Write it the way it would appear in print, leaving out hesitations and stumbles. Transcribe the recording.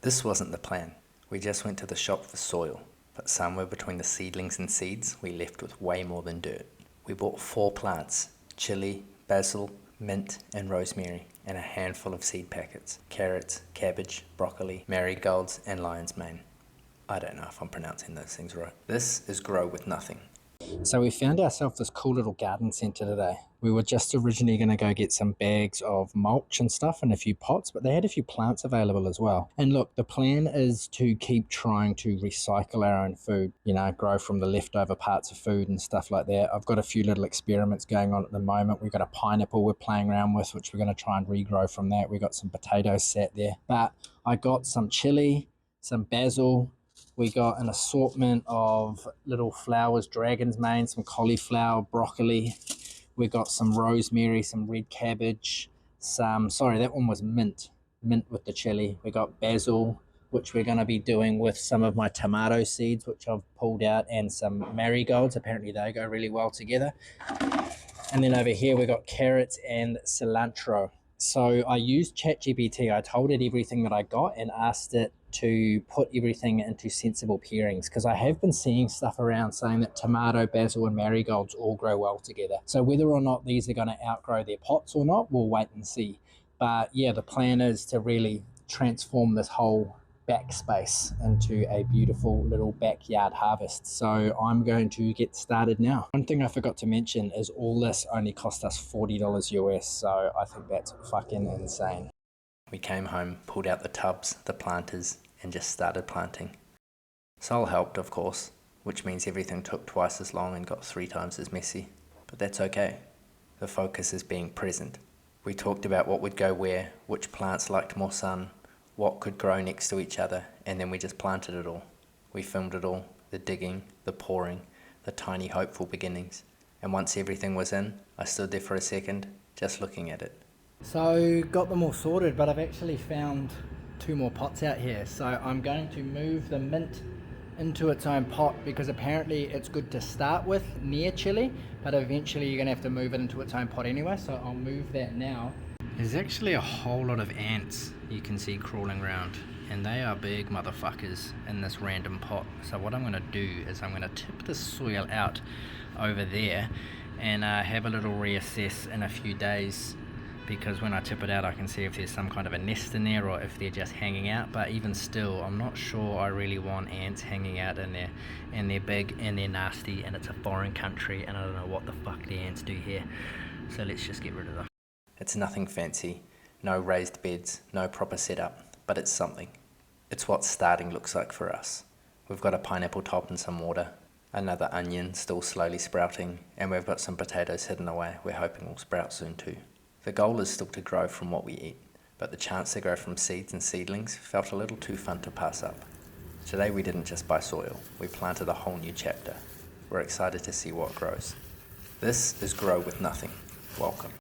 This wasn't the plan. We just went to the shop for soil, but somewhere between the seedlings and seeds, we left with way more than dirt. We bought 4 plants: chile, basil, mint, and rosemary, and a handful of seed packets: carrots, cabbage, broccoli, marigolds, and lion's mane. I don't know if I'm pronouncing those things right. This is Grow with Nothing. So we found ourselves this cool little garden centre today. We were just originally going to go get some bags of mulch and stuff and a few pots, but they had a few plants available as well. And look, the plan is to keep trying to recycle our own food, grow from the leftover parts of food and stuff like that. I've got a few little experiments going on at the moment. We've got a pineapple we're playing around with, which we're going to try and regrow from that. We've got some potatoes sat there, but I got some chili, some basil. We got an assortment of little flowers, dragon's mane, some cauliflower, broccoli. We got some rosemary, some red cabbage, that one was mint with the chili. We got basil, which we're going to be doing with some of my tomato seeds, which I've pulled out, and some marigolds. Apparently they go really well together. And then over here we got carrots and cilantro. So I used ChatGPT. I told it everything that I got and asked it to put everything into sensible pairings, because I have been seeing stuff around saying that tomato, basil, and marigolds all grow well together. So whether or not these are going to outgrow their pots or not, we'll wait and see. But yeah, the plan is to really transform this whole backspace into a beautiful little backyard harvest. So I'm going to get started now. One thing I forgot to mention is all this only cost us $40 US, so I think that's fucking insane. We came home, pulled out the tubs, the planters, and just started planting. Sol helped, of course, which means everything took twice as long and got 3 times as messy. But that's okay. The focus is being present. We talked about what would go where, which plants liked more sun, what could grow next to each other, and then we just planted it all. We filmed it all, the digging, the pouring, the tiny hopeful beginnings. And once everything was in, I stood there for a second, just looking at it. So got them all sorted, but I've actually found 2 more pots out here. So I'm going to move the mint into its own pot, because apparently it's good to start with near chili, but eventually you're going to have to move it into its own pot anyway. So I'll move that now. There's actually a whole lot of ants you can see crawling around, and they are big motherfuckers in this random pot. So what I'm going to do is I'm going to tip the soil out over there and have a little reassess in a few days, because when I tip it out I can see if there's some kind of a nest in there or if they're just hanging out. But even still, I'm not sure I really want ants hanging out in there, and they're big and they're nasty and it's a foreign country and I don't know what the fuck the ants do here. So let's just get rid of them. It's nothing fancy, no raised beds, no proper setup, but it's something. It's what starting looks like for us. We've got a pineapple top and some water, another onion still slowly sprouting, and we've got some potatoes hidden away we're hoping will sprout soon too. The goal is still to grow from what we eat, but the chance to grow from seeds and seedlings felt a little too fun to pass up. Today we didn't just buy soil, we planted a whole new chapter. We're excited to see what grows. This is Grow with Nothing. Welcome.